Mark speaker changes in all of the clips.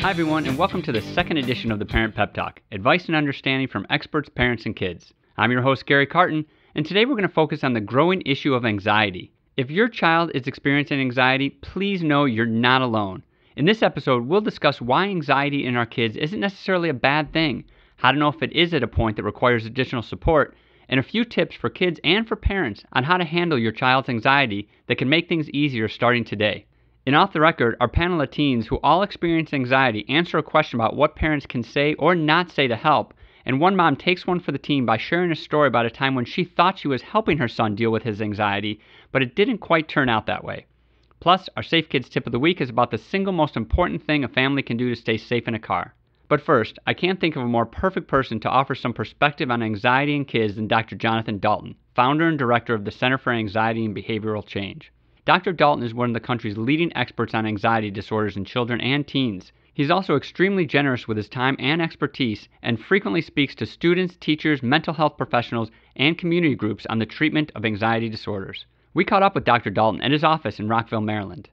Speaker 1: Hi everyone, and welcome to the second edition of the Parent Pep Talk, advice and understanding from experts, parents, and kids. I'm your host, Gary Carton, and today we're going to focus on the growing issue of anxiety. If your child is experiencing anxiety, please know you're not alone. In this episode, we'll discuss why anxiety in our kids isn't necessarily a bad thing, how to know if it is at a point that requires additional support, and a few tips for kids and for parents on how to handle your child's anxiety that can make things easier starting today. And off the record, our panel of teens who all experience anxiety answer a question about what parents can say or not say to help, and one mom takes one for the team by sharing a story about a time when she thought she was helping her son deal with his anxiety, but it didn't quite turn out that way. Plus, our Safe Kids tip of the week is about the single most important thing a family can do to stay safe in a car. But first, I can't think of a more perfect person to offer some perspective on anxiety in kids than Dr. Jonathan Dalton, founder and director of the Center for Anxiety and Behavioral Change. Dr. Dalton is one of the country's leading experts on anxiety disorders in children and teens. He's also extremely generous with his time and expertise and frequently speaks to students, teachers, mental health professionals, and community groups on the treatment of anxiety disorders. We caught up with Dr. Dalton at his office in Rockville, Maryland.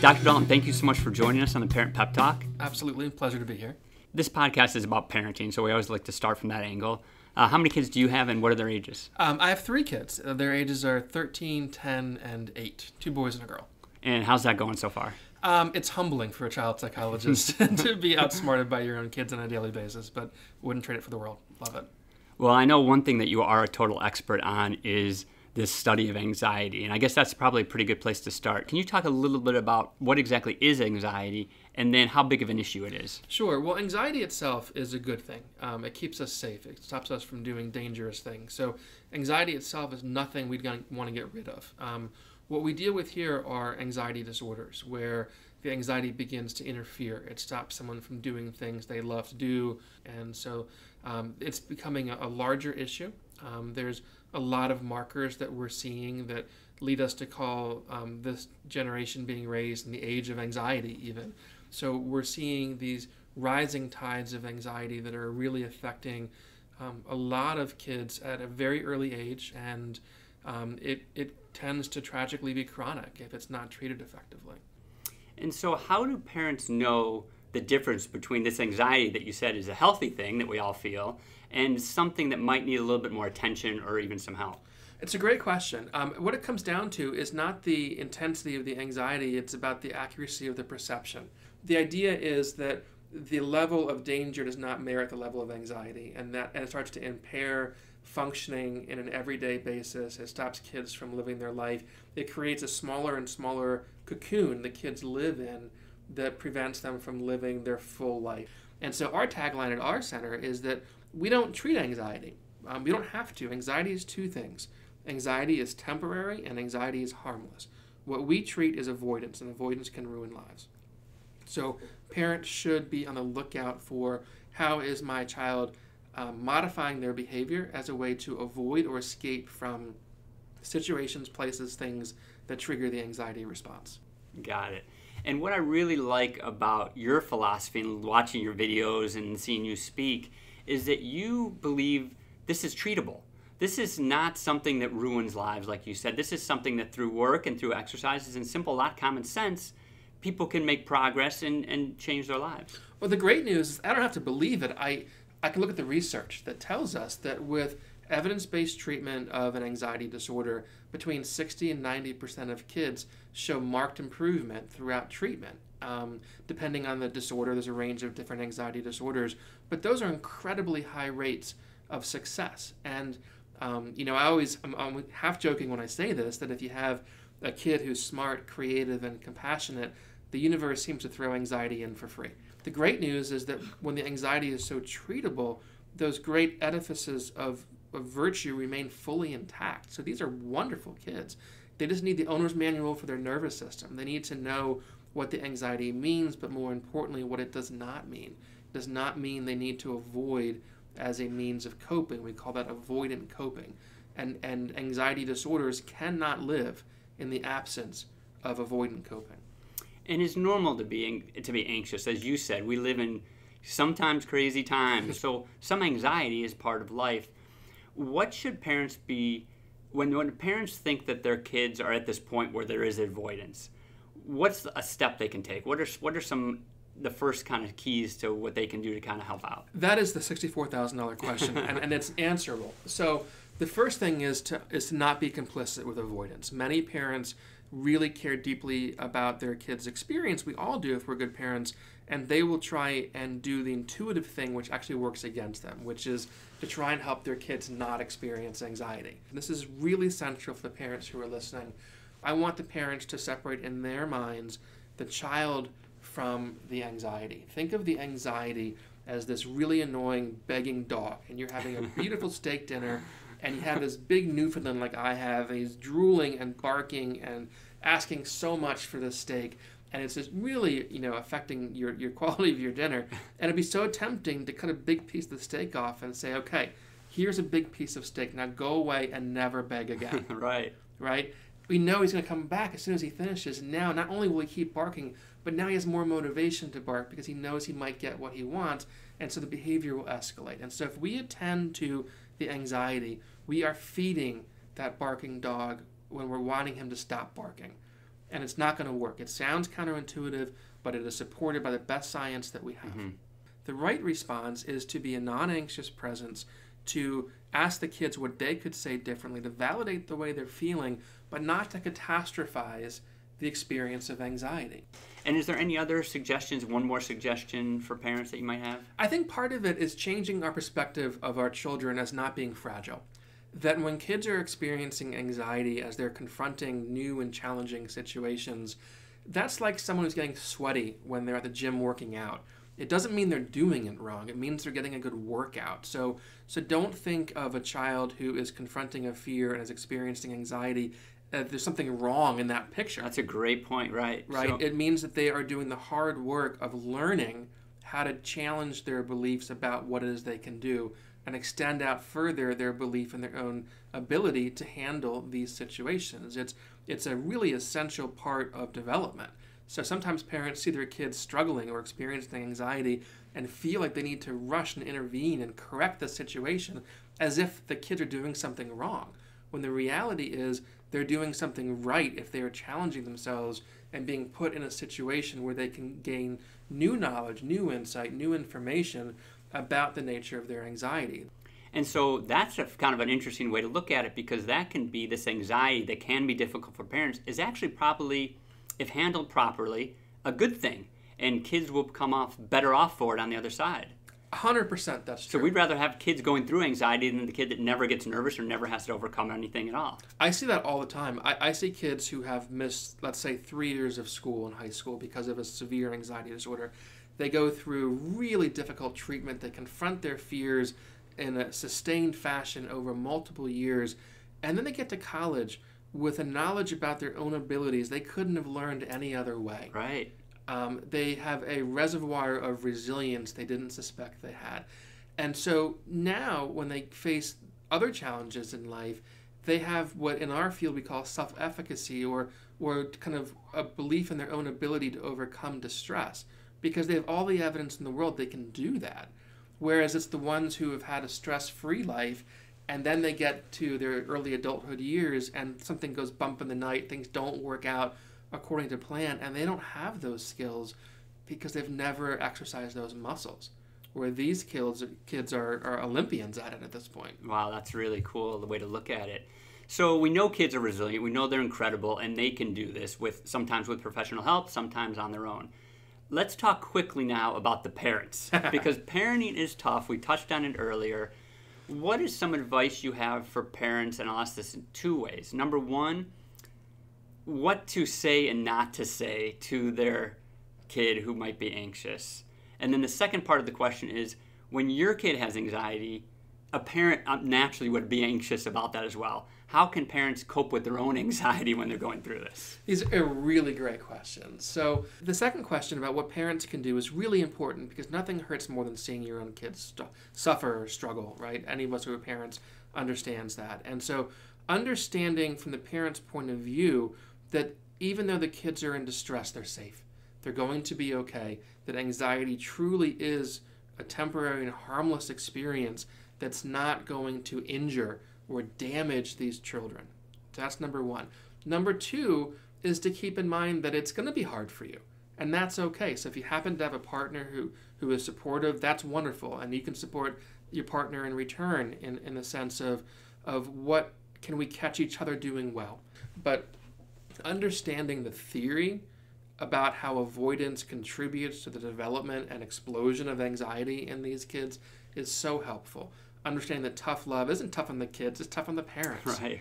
Speaker 1: Dr. Dalton, thank you so much for joining us on the Parent Pep Talk.
Speaker 2: Absolutely. Pleasure to be here.
Speaker 1: This podcast is about parenting, so we always like to start from that angle. How many kids do you have, and what are their ages?
Speaker 2: I have 3 kids. Their ages are 13, 10, and 8. 2 boys and a girl.
Speaker 1: And how's that going so far?
Speaker 2: It's humbling for a child psychologist to be outsmarted by your own kids on a daily basis, but wouldn't trade it for the world. Love it.
Speaker 1: Well, I know one thing that you are a total expert on is this study of anxiety, and I guess that's probably a pretty good place to start. Can you talk a little bit about what exactly is anxiety and then how big of an issue it is?
Speaker 2: Sure. Well, anxiety itself is a good thing. It keeps us safe. It stops us from doing dangerous things. So anxiety itself is nothing we'd want to get rid of. What we deal with here are anxiety disorders, where the anxiety begins to interfere. It stops someone from doing things they love to do, and so it's becoming a larger issue. There's a lot of markers that we're seeing that lead us to call this generation being raised in the age of anxiety even. So we're seeing these rising tides of anxiety that are really affecting a lot of kids at a very early age, and it tends to tragically be chronic if it's not treated effectively.
Speaker 1: And so how do parents know the difference between this anxiety that you said is a healthy thing that we all feel and something that might need a little bit more attention or even some help?
Speaker 2: It's a great question. What it comes down to is not the intensity of the anxiety, it's about the accuracy of the perception. The idea is that the level of danger does not merit the level of anxiety, and it starts to impair functioning in an everyday basis. It stops kids from living their life. It creates a smaller and smaller cocoon that kids live in that prevents them from living their full life. And so our tagline at our center is that we don't treat anxiety. We don't have to. Anxiety is 2 things. Anxiety is temporary and anxiety is harmless. What we treat is avoidance, and avoidance can ruin lives. So parents should be on the lookout for how is my child modifying their behavior as a way to avoid or escape from situations, places, things that trigger the anxiety response.
Speaker 1: Got it. And what I really like about your philosophy and watching your videos and seeing you speak is that you believe this is treatable. This is not something that ruins lives, like you said. This is something that through work and through exercises and simple, lot common sense, people can make progress and change their lives.
Speaker 2: Well, the great news is I don't have to believe it. I can look at the research that tells us that with evidence-based treatment of an anxiety disorder, between 60 and 90% of kids show marked improvement throughout treatment. Depending on the disorder, there's a range of different anxiety disorders, but those are incredibly high rates of success. And I'm half joking when I say this, that if you have a kid who's smart, creative, and compassionate, the universe seems to throw anxiety in for free. The great news is that when the anxiety is so treatable, those great edifices of virtue remain fully intact. So these are wonderful kids. They just need the owner's manual for their nervous system. They need to know what the anxiety means, but more importantly, what it does not mean. It does not mean they need to avoid as a means of coping. We call that avoidant coping. And anxiety disorders cannot live in the absence of avoidant coping.
Speaker 1: And it's normal to be anxious. As you said, we live in sometimes crazy times. So some anxiety is part of life. What should parents be when parents think that their kids are at this point where there is avoidance, what's a step they can take? What are the first kind of keys to what they can do to kind of help out?
Speaker 2: That is the $64,000 question, and it's answerable. So the first thing is to not be complicit with avoidance. Many parents really care deeply about their kids' experience. We all do if we're good parents, and they will try and do the intuitive thing which actually works against them, which is to try and help their kids not experience anxiety. This is really central for the parents who are listening. I want the parents to separate in their minds the child from the anxiety. Think of the anxiety as this really annoying begging dog, and you're having a beautiful steak dinner, and you have this big Newfoundland like I have, and he's drooling and barking and asking so much for this steak, and it's just really, affecting your quality of your dinner. And it'd be so tempting to cut a big piece of the steak off and say, okay, here's a big piece of steak, now go away and never beg again. Right? We know he's going to come back as soon as he finishes. Now, not only will he keep barking, but now he has more motivation to bark because he knows he might get what he wants, and so the behavior will escalate. And so if we attend to the anxiety, we are feeding that barking dog when we're wanting him to stop barking. And it's not going to work. It sounds counterintuitive, but it is supported by the best science that we have. Mm-hmm. The right response is to be a non-anxious presence, to ask the kids what they could say differently, to validate the way they're feeling, but not to catastrophize the experience of anxiety.
Speaker 1: And is there any other suggestions, one more suggestion for parents that you might have?
Speaker 2: I think part of it is changing our perspective of our children as not being fragile. That when kids are experiencing anxiety as they're confronting new and challenging situations, that's like someone who's getting sweaty when they're at the gym working out. It doesn't mean they're doing it wrong. It means they're getting a good workout. So don't think of a child who is confronting a fear and is experiencing anxiety. There's something wrong in that picture.
Speaker 1: That's a great point, right?
Speaker 2: Right. So, it means that they are doing the hard work of learning how to challenge their beliefs about what it is they can do and extend out further their belief in their own ability to handle these situations. It's a really essential part of development. So sometimes parents see their kids struggling or experiencing anxiety and feel like they need to rush and intervene and correct the situation as if the kids are doing something wrong, when the reality is they're doing something right if they are challenging themselves and being put in a situation where they can gain new knowledge, new insight, new information about the nature of their anxiety.
Speaker 1: And so that's kind of an interesting way to look at it, because that can be this anxiety that can be difficult for parents is actually probably, if handled properly, a good thing. And kids will come off better off for it on the other side.
Speaker 2: 100% that's true.
Speaker 1: So we'd rather have kids going through anxiety than the kid that never gets nervous or never has to overcome anything at all.
Speaker 2: I see that all the time. I see kids who have missed, let's say, 3 years of school in high school because of a severe anxiety disorder. They go through really difficult treatment. They confront their fears in a sustained fashion over multiple years. And then they get to college with a knowledge about their own abilities they couldn't have learned any other way.
Speaker 1: Right.
Speaker 2: They have a reservoir of resilience they didn't suspect they had. And so now when they face other challenges in life, they have what in our field we call self-efficacy, or kind of a belief in their own ability to overcome distress, because they have all the evidence in the world they can do that. Whereas it's the ones who have had a stress-free life, and then they get to their early adulthood years and something goes bump in the night, things don't work out according to plan, and they don't have those skills because they've never exercised those muscles. Where these kids are Olympians at it at this point.
Speaker 1: Wow, that's really cool, the way to look at it. So we know kids are resilient, we know they're incredible, and they can do this sometimes with professional help, sometimes on their own. Let's talk quickly now about the parents, because parenting is tough. We touched on it earlier. What is some advice you have for parents? And I'll ask this in two ways. Number one, what to say and not to say to their kid who might be anxious. And then the second part of the question is, when your kid has anxiety, a parent naturally would be anxious about that as well. How can parents cope with their own anxiety when they're going through this?
Speaker 2: These are really great questions. So the second question about what parents can do is really important, because nothing hurts more than seeing your own kids suffer or struggle, right? Any of us who are parents understands that. And so understanding from the parent's point of view that even though the kids are in distress, they're safe. They're going to be okay. That anxiety truly is a temporary and harmless experience that's not going to injure or damage these children. So that's number one. Number two is to keep in mind that it's going to be hard for you, and that's okay. So if you happen to have a partner who is supportive, that's wonderful, and you can support your partner in return in the sense of what can we catch each other doing well. But understanding the theory about how avoidance contributes to the development and explosion of anxiety in these kids is so helpful. Understanding that tough love isn't tough on the kids, it's tough on the parents.
Speaker 1: Right.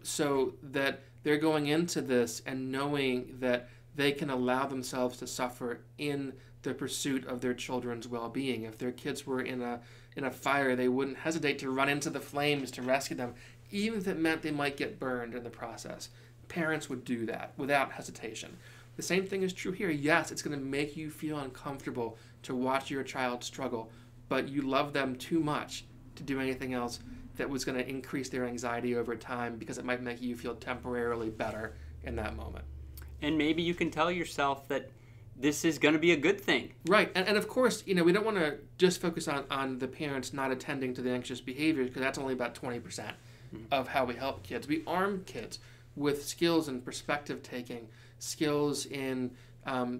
Speaker 2: So that they're going into this and knowing that they can allow themselves to suffer in the pursuit of their children's well-being. If their kids were in a fire, they wouldn't hesitate to run into the flames to rescue them, even if it meant they might get burned in the process. Parents would do that without hesitation. The same thing is true here. Yes, it's going to make you feel uncomfortable to watch your child struggle, but you love them too much to do anything else that was going to increase their anxiety over time, because it might make you feel temporarily better in that moment.
Speaker 1: And maybe you can tell yourself that this is going to be a good thing.
Speaker 2: Right. And of course, we don't want to just focus on the parents not attending to the anxious behaviors, because that's only about 20% of how we help kids. We arm kids with skills in perspective taking, skills in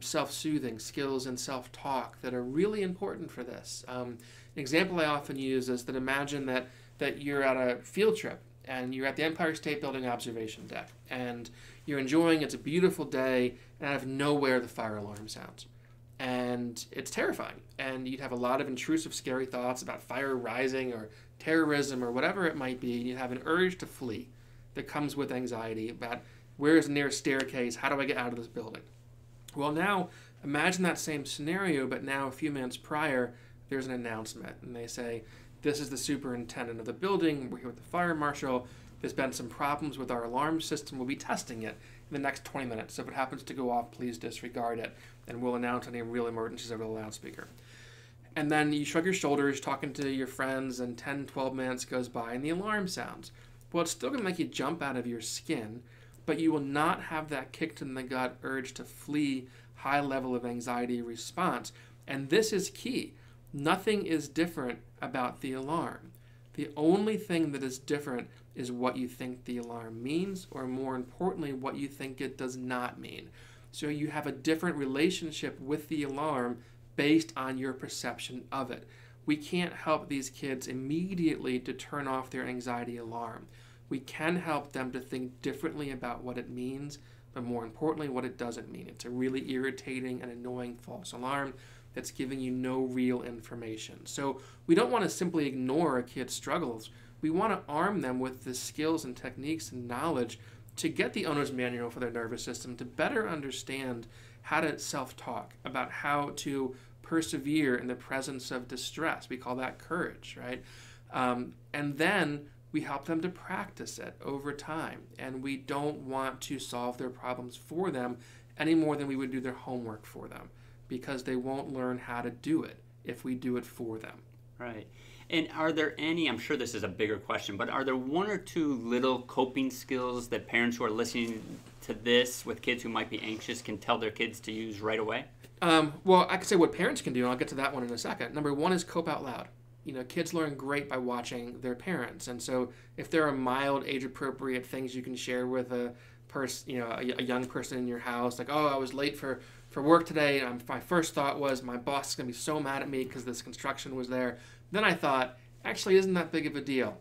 Speaker 2: self-soothing, skills in self-talk that are really important for this. An example I often use is that imagine that you're at a field trip and you're at the Empire State Building observation deck and you're enjoying, it's a beautiful day, and out of nowhere the fire alarm sounds. And it's terrifying. And you'd have a lot of intrusive, scary thoughts about fire rising or terrorism or whatever it might be. You'd have an urge to flee that comes with anxiety about where's the nearest staircase, how do I get out of this building? Well, now imagine that same scenario, but now a few minutes prior, there's an announcement, and they say, this is the superintendent of the building, we're here with the fire marshal, there's been some problems with our alarm system, we'll be testing it in the next 20 minutes, so if it happens to go off, please disregard it, and we'll announce any real emergencies over the loudspeaker. And then you shrug your shoulders, talking to your friends, and 10, 12 minutes goes by, and the alarm sounds. Well, it's still going to make you jump out of your skin, but you will not have that kicked in the gut urge to flee, high level of anxiety response. And this is key. Nothing is different about the alarm. The only thing that is different is what you think the alarm means, or more importantly, what you think it does not mean. So you have a different relationship with the alarm based on your perception of it. We can't help these kids immediately to turn off their anxiety alarm. We can help them to think differently about what it means, but more importantly, what it doesn't mean. It's a really irritating and annoying false alarm that's giving you no real information. So we don't want to simply ignore a kid's struggles. We want to arm them with the skills and techniques and knowledge to get the owner's manual for their nervous system, to better understand how to self-talk, about how to persevere in the presence of distress. We call that courage, right? And then we help them to practice it over time. And we don't want to solve their problems for them any more than we would do their homework for them, because they won't learn how to do it if we do it for them.
Speaker 1: Right. And are there any, I'm sure this is a bigger question, but are there one or two little coping skills that parents who are listening to this with kids who might be anxious can tell their kids to use right away?
Speaker 2: Well, I could say what parents can do, and I'll get to that one in a second. Number one is cope out loud. Kids learn great by watching their parents. And so if there are mild, age-appropriate things you can share with a young person in your house, like, oh, I was late for work today, and my first thought was my boss is going to be so mad at me because this construction was there. Then I thought, actually, isn't that big of a deal?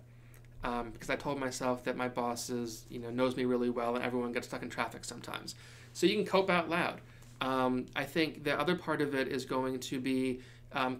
Speaker 2: Because I told myself that my boss knows me really well, and everyone gets stuck in traffic sometimes. So you can cope out loud. I think the other part of it is going to be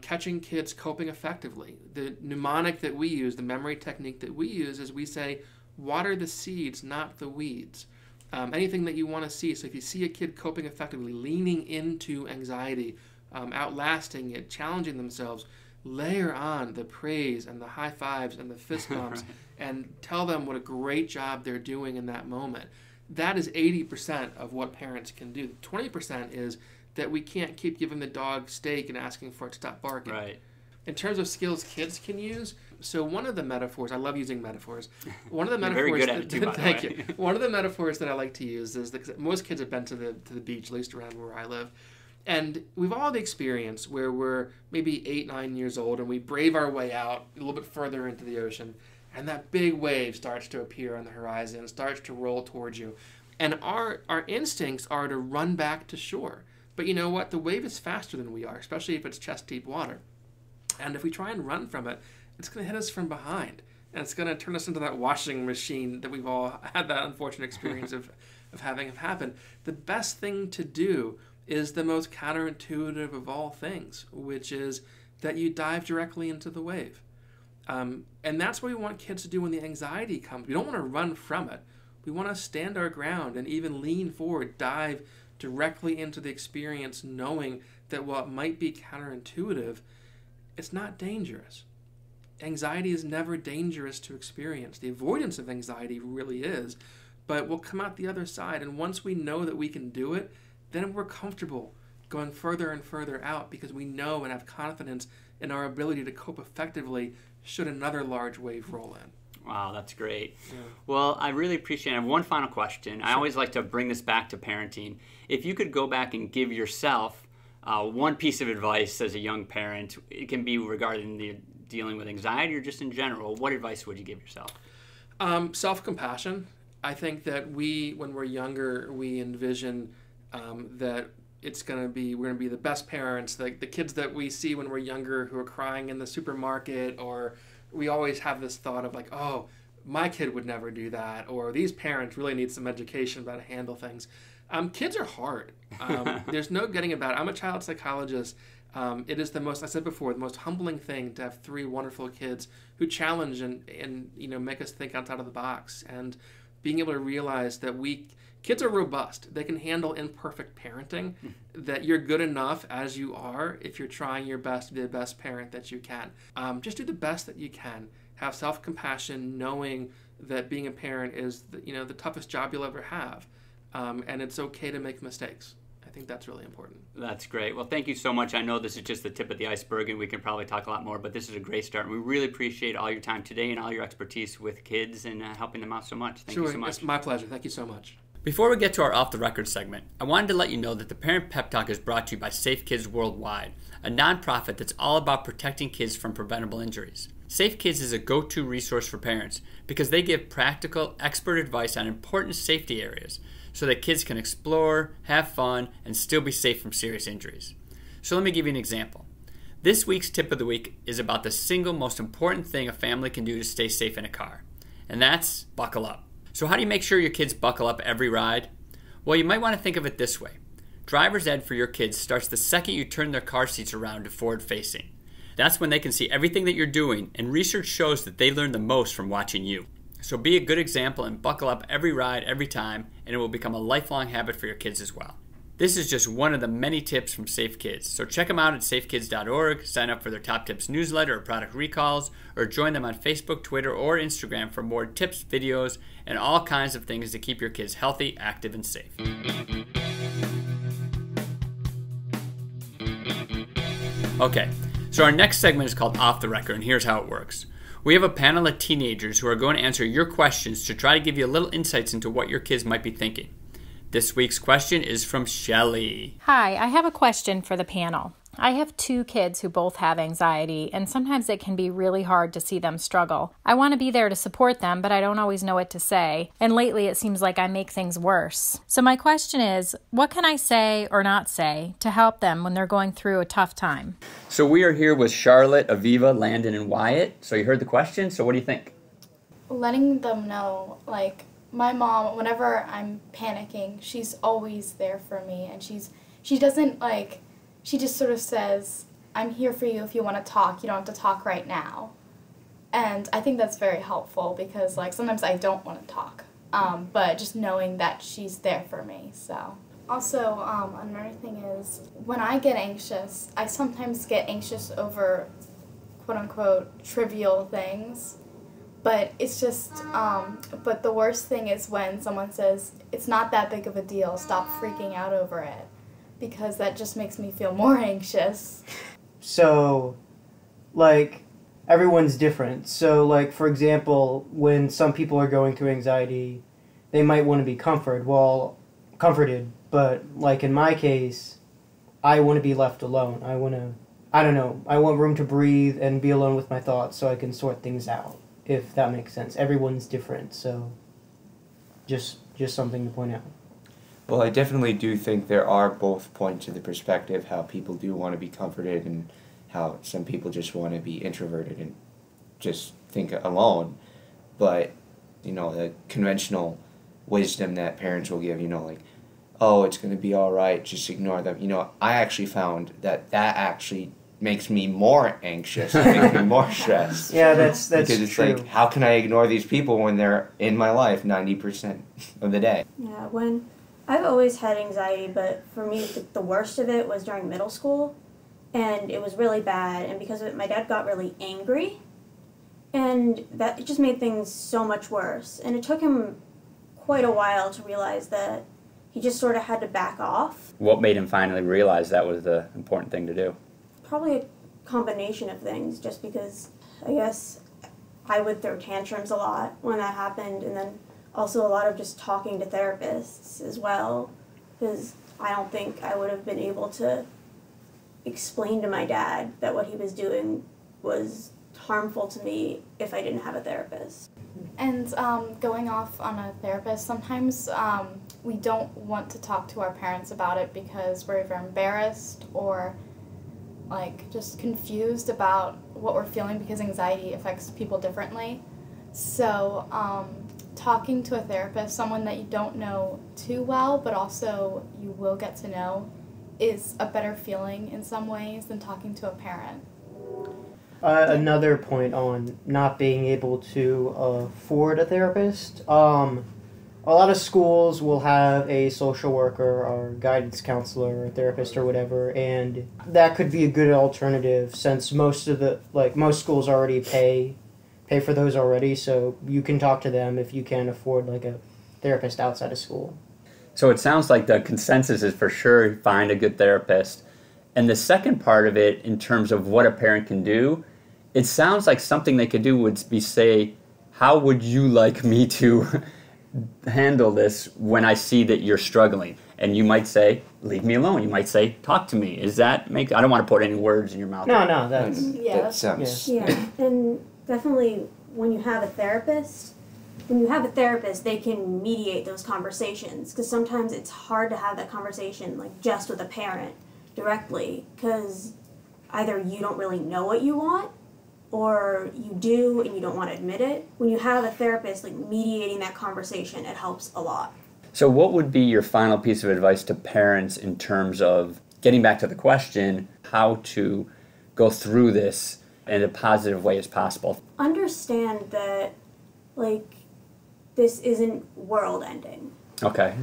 Speaker 2: catching kids coping effectively. The mnemonic that we use, the memory technique that we use, is we say, water the seeds, not the weeds. Anything that you want to see. So if you see a kid coping effectively, leaning into anxiety, outlasting it, challenging themselves, layer on the praise and the high fives and the fist bumps right. And tell them what a great job they're doing in that moment. That is 80% of what parents can do. 20% is that we can't keep giving the dog steak and asking for it to stop barking.
Speaker 1: Right.
Speaker 2: In terms of skills kids can use, so one of the metaphors, I love using metaphors. One of the metaphors,
Speaker 1: very good at it too, by the way.
Speaker 2: Thank you. One of the metaphors that I like to use is that most kids have been to the beach, at least around where I live. And we've all had the experience where we're maybe 8, 9 years old and we brave our way out a little bit further into the ocean. and that big wave starts to appear on the horizon, starts to roll towards you. And our instincts are to run back to shore. But you know what? The wave is faster than we are, especially if it's chest-deep water. And if we try and run from it, it's going to hit us from behind. And it's going to turn us into that washing machine that we've all had that unfortunate experience of having happen. The best thing to do is the most counterintuitive of all things, which is that you dive directly into the wave. And that's what we want kids to do when the anxiety comes. We don't want to run from it. We want to stand our ground and even lean forward, dive directly into the experience, knowing that while it might be counterintuitive, it's not dangerous. Anxiety is never dangerous to experience. The avoidance of anxiety really is, but we'll come out the other side. And once we know that we can do it, then we're comfortable going further and further out because we know and have confidence in our ability to cope effectively should another large wave roll in.
Speaker 1: Wow, that's great.
Speaker 2: Yeah.
Speaker 1: Well, I really appreciate it. I have one final question.
Speaker 2: Sure.
Speaker 1: I always like to bring this back to parenting. If you could go back and give yourself one piece of advice as a young parent, it can be regarding the dealing with anxiety or just in general, what advice would you give yourself?
Speaker 2: Self-compassion. I think that when we're younger, we envision that we're going to be the best parents, like the kids that we see when we're younger who are crying in the supermarket, or we always have this thought of like, oh, my kid would never do that, or these parents really need some education about how to handle things. Kids are hard. There's no getting about it. I'm a child psychologist. It is I said before, the most humbling thing to have 3 wonderful kids who challenge and make us think outside of the box, and being able to realize that kids are robust. They can handle imperfect parenting, that you're good enough as you are if you're trying your best to be the best parent that you can. Just do the best that you can. Have self-compassion, knowing that being a parent is the toughest job you'll ever have. And it's okay to make mistakes. I think that's really important.
Speaker 1: That's great. Well, thank you so much. I know this is just the tip of the iceberg, and we can probably talk a lot more, but this is a great start. And we really appreciate all your time today and all your expertise with kids and helping them out so much. Thank you so much.
Speaker 2: It's my pleasure. Thank you so much.
Speaker 1: Before we get to our Off the Record segment, I wanted to let you know that the Parent Pep Talk is brought to you by Safe Kids Worldwide, a nonprofit that's all about protecting kids from preventable injuries. Safe Kids is a go-to resource for parents because they give practical, expert advice on important safety areas so that kids can explore, have fun, and still be safe from serious injuries. So let me give you an example. This week's tip of the week is about the single most important thing a family can do to stay safe in a car, and that's buckle up. So how do you make sure your kids buckle up every ride? Well, you might want to think of it this way. Driver's ed for your kids starts the second you turn their car seats around to forward facing. That's when they can see everything that you're doing, and research shows that they learn the most from watching you. So be a good example and buckle up every ride, every time, and it will become a lifelong habit for your kids as well. This is just one of the many tips from Safe Kids. So check them out at safekids.org, sign up for their Top Tips newsletter or product recalls, or join them on Facebook, Twitter, or Instagram for more tips, videos, and all kinds of things to keep your kids healthy, active, and safe. Okay, so our next segment is called Off the Record, and here's how it works. We have a panel of teenagers who are going to answer your questions to try to give you a little insights into what your kids might be thinking. This week's question is from Shelley.
Speaker 3: Hi, I have a question for the panel. I have 2 kids who both have anxiety, and sometimes it can be really hard to see them struggle. I want to be there to support them, but I don't always know what to say, and lately it seems like I make things worse. So my question is, what can I say or not say to help them when they're going through a tough time?
Speaker 1: So we are here with Charlotte, Aviva, Landon, and Wyatt. So you heard the question, so what do you think?
Speaker 4: Letting them know, my mom, whenever I'm panicking, she's always there for me, and she doesn't, she just sort of says, I'm here for you if you want to talk, you don't have to talk right now. And I think that's very helpful because, sometimes I don't want to talk, but just knowing that she's there for me, so. Also, another thing is, when I get anxious, I sometimes get anxious over, quote-unquote, trivial things. But it's just, but the worst thing is when someone says, it's not that big of a deal, stop freaking out over it. Because that just makes me feel more anxious.
Speaker 5: So, everyone's different. So, for example, when some people are going through anxiety, they might want to be comforted. But, in my case, I want to be left alone. I want room to breathe and be alone with my thoughts so I can sort things out. if that makes sense. Everyone's different, so just something to point out.
Speaker 6: Well, I definitely do think there are both points of the perspective, how people do want to be comforted and how some people just want to be introverted and just think alone. But, the conventional wisdom that parents will give, like, oh, it's going to be all right, just ignore them. I actually found that actually makes me more anxious, makes me more stressed.
Speaker 5: Yeah, that's
Speaker 6: because it's
Speaker 5: true.
Speaker 6: like, how can I ignore these people when they're in my life 90% of the day?
Speaker 7: Yeah, I've always had anxiety, but for me, the worst of it was during middle school, and it was really bad, and because of it, my dad got really angry, and it just made things so much worse, and it took him quite a while to realize that he just sort of had to back off.
Speaker 1: What made him finally realize that was the important thing to do?
Speaker 7: Probably a combination of things, just because I guess I would throw tantrums a lot when that happened, and then also a lot of just talking to therapists as well, because I don't think I would have been able to explain to my dad that what he was doing was harmful to me if I didn't have a therapist.
Speaker 4: And going off on a therapist, sometimes we don't want to talk to our parents about it because we're either embarrassed or just confused about what we're feeling, because anxiety affects people differently. So talking to a therapist, someone that you don't know too well but also you will get to know, is a better feeling in some ways than talking to a parent.
Speaker 5: Another point on not being able to afford a therapist. A lot of schools will have a social worker or guidance counselor or therapist or whatever, and that could be a good alternative since most schools already pay for those already, so you can talk to them if you can't afford a therapist outside of school.
Speaker 1: So it sounds like the consensus is for sure find a good therapist. And the second part of it, in terms of what a parent can do, it sounds like something they could do would be say, how would you like me to handle this when I see that you're struggling? And you might say, leave me alone. You might say, talk to me. Is that I don't want to put any words in your mouth.
Speaker 5: No, that's...
Speaker 6: That sounds...
Speaker 7: Yeah, and definitely when you have a therapist, they can mediate those conversations, because sometimes it's hard to have that conversation just with a parent directly, because either you don't really know what you want or you do and you don't want to admit it. When you have a therapist mediating that conversation, it helps a lot.
Speaker 1: So what would be your final piece of advice to parents in terms of getting back to the question, how to go through this in a positive way as possible?
Speaker 7: Understand that this isn't world ending.
Speaker 1: Okay.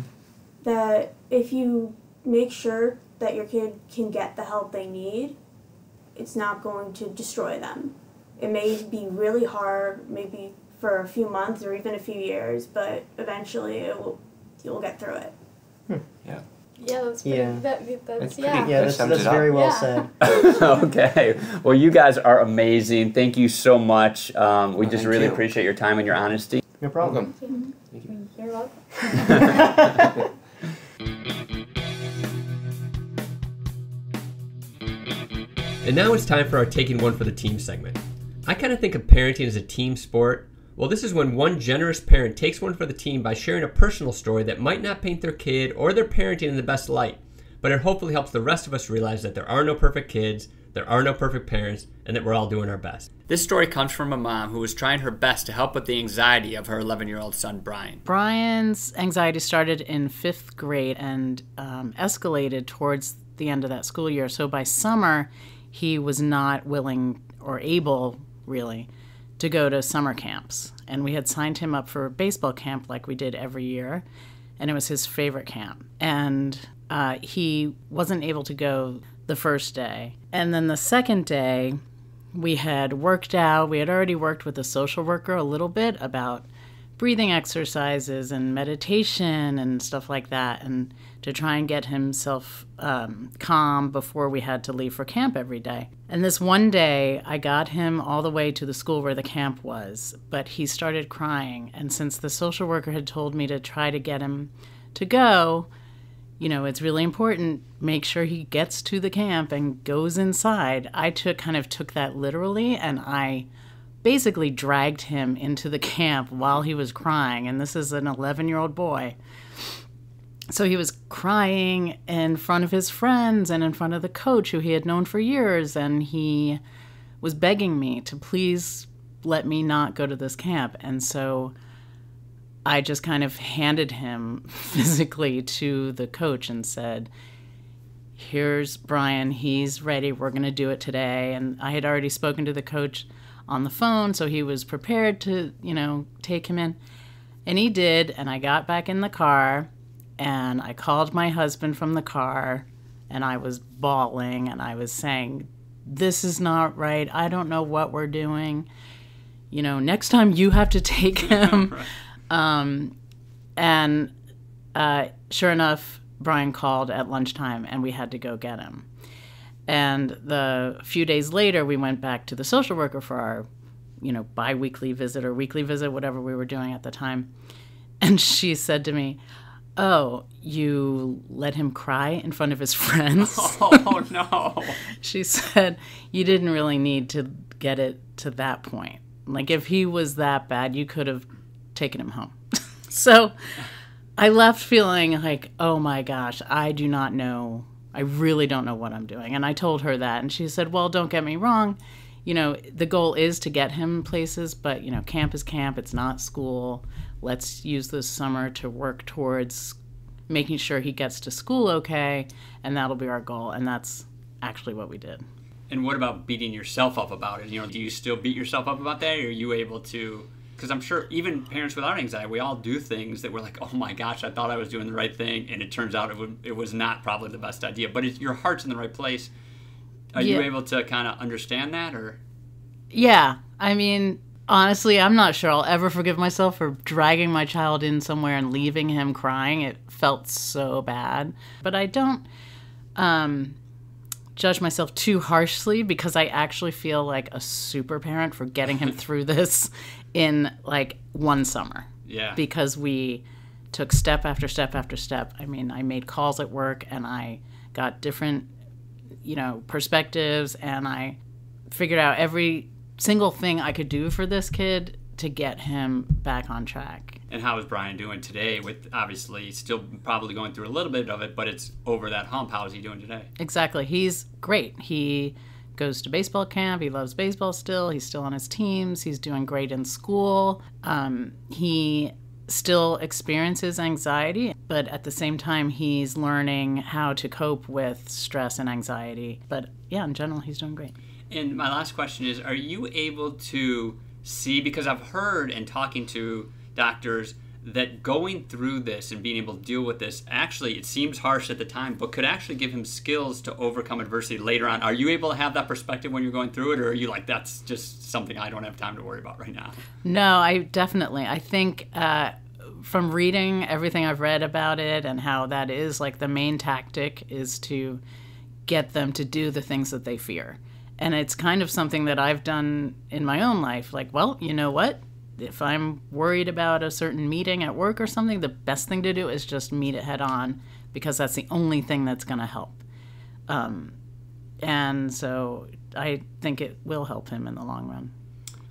Speaker 7: That if you make sure that your kid can get the help they need, it's not going to destroy them. It may be really hard, maybe for a few months or even a few years, but eventually you'll get through it.
Speaker 6: Yeah.
Speaker 4: Yeah, that's pretty,
Speaker 5: Yeah.
Speaker 4: that's
Speaker 5: Yeah, that's very well said.
Speaker 1: Okay. Well, you guys are amazing. Thank you so much. We just
Speaker 6: Thank
Speaker 1: really
Speaker 6: you.
Speaker 1: appreciate your time and your honesty.
Speaker 5: No problem.
Speaker 6: Welcome.
Speaker 4: You're welcome.
Speaker 8: And now it's time for our Taking One for the Team segment. I kind of think of parenting as a team sport. Well, this is when one generous parent takes one for the team by sharing a personal story that might not paint their kid or their parenting in the best light, but it hopefully helps the rest of us realize that there are no perfect kids, there are no perfect parents, and that we're all doing our best.
Speaker 1: This story comes from a mom who was trying her best to help with the anxiety of her 11-year-old son, Brian.
Speaker 9: Brian's anxiety started in 5th grade and escalated towards the end of that school year. So by summer, he was not willing or able, really, to go to summer camps. And we had signed him up for baseball camp like we did every year, and it was his favorite camp. And he wasn't able to go the first day. And then the second day, we had worked out. We had already worked with a social worker a little bit about breathing exercises and meditation and stuff like that, and to try and get himself calm before we had to leave for camp every day. And this one day, I got him all the way to the school where the camp was, but he started crying. And since the social worker had told me to try to get him to go, it's really important, make sure he gets to the camp and goes inside. I took that literally, and I basically dragged him into the camp while he was crying. And this is an 11-year-old boy. So he was crying in front of his friends and in front of the coach who he had known for years. And he was begging me to please let me not go to this camp. And so I just kind of handed him physically to the coach and said, here's Brian, he's ready, we're going to do it today. And I had already spoken to the coach on the phone, so he was prepared to, take him in. And he did, and I got back in the car, and I called my husband from the car, and I was bawling, and I was saying, this is not right, I don't know what we're doing. Next time you have to take him. And sure enough, Brian called at lunchtime, and we had to go get him. And a few days later, we went back to the social worker for our, bi-weekly visit or weekly visit, whatever we were doing at the time. And she said to me, oh, you let him cry in front of his friends?
Speaker 1: Oh, no.
Speaker 9: She said, you didn't really need to get it to that point. Like, if he was that bad, you could have taken him home. So I left feeling like, oh my gosh, I do not know. I really don't know what I'm doing. And I told her that. And she said, well, don't get me wrong. The goal is to get him places, but, camp is camp. It's not school. Let's use this summer to work towards making sure he gets to school okay. And that'll be our goal. And that's actually what we did.
Speaker 1: And what about beating yourself up about it? Do you still beat yourself up about that? Or are you able to... Because I'm sure even parents without anxiety, we all do things that we're like, oh my gosh, I thought I was doing the right thing, and it turns out it was not probably the best idea. But your heart's in the right place. Are you able to kind of understand that? Or?
Speaker 9: Yeah. I mean, honestly, I'm not sure I'll ever forgive myself for dragging my child in somewhere and leaving him crying. It felt so bad. But I don't judge myself too harshly because I actually feel like a super parent for getting him through this in like one summer.
Speaker 1: Yeah.
Speaker 9: Because we took step after step after step. I mean, I made calls at work and I got different, perspectives, and I figured out every single thing I could do for this kid to get him back on track.
Speaker 1: And how is Brian doing today with obviously still probably going through a little bit of it, but it's over that hump? How is he doing today?
Speaker 9: Exactly. He's great. He goes to baseball camp. He loves baseball still. He's still on his teams. He's doing great in school. He still experiences anxiety, but at the same time, he's learning how to cope with stress and anxiety. But yeah, in general, he's doing great.
Speaker 1: And my last question is, are you able to see, because I've heard and talking to doctors that going through this and being able to deal with this, actually, it seems harsh at the time, but could actually give him skills to overcome adversity later on. Are you able to have that perspective when you're going through it, or are you like, that's just something I don't have time to worry about right now?
Speaker 9: No, I think from reading everything I've read about it and how that is like the main tactic is to get them to do the things that they fear. And it's kind of something that I've done in my own life. Like, well, you know what? If I'm worried about a certain meeting at work or something, the best thing to do is just meet it head on, because that's the only thing that's going to help. And so I think it will help him in the long run.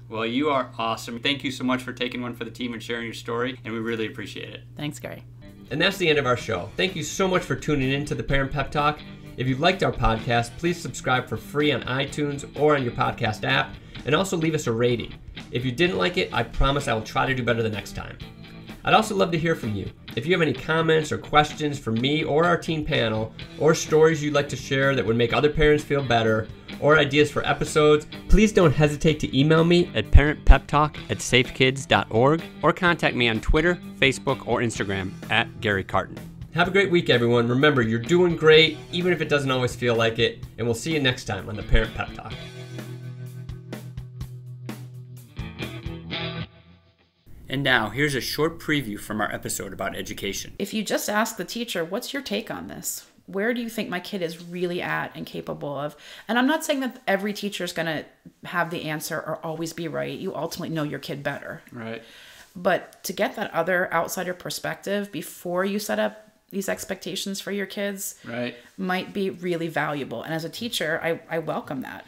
Speaker 1: Well, you are awesome. Thank you so much for taking one for the team and sharing your story, and we really appreciate it.
Speaker 9: Thanks, Gary.
Speaker 8: And that's the end of our show. Thank you so much for tuning in to the Parent Pep Talk. If you liked our podcast, please subscribe for free on iTunes or on your podcast app, and also leave us a rating. If you didn't like it, I promise I will try to do better the next time. I'd also love to hear from you. If you have any comments or questions for me or our teen panel, or stories you'd like to share that would make other parents feel better, or ideas for episodes, please don't hesitate to email me
Speaker 1: at parentpeptalk@safekids.org, or contact me on Twitter, Facebook, or Instagram at Gary Carton.
Speaker 8: Have a great week, everyone. Remember, you're doing great, even if it doesn't always feel like it, and we'll see you next time on the Parent Pep Talk.
Speaker 1: And now, here's a short preview from our episode about education.
Speaker 10: If you just ask the teacher, what's your take on this? Where do you think my kid is really at and capable of? And I'm not saying that every teacher is going to have the answer or always be right. You ultimately know your kid better.
Speaker 1: Right. But
Speaker 10: to get that other outsider perspective before you set up these expectations for your kids might be really valuable. And as a teacher, I welcome that.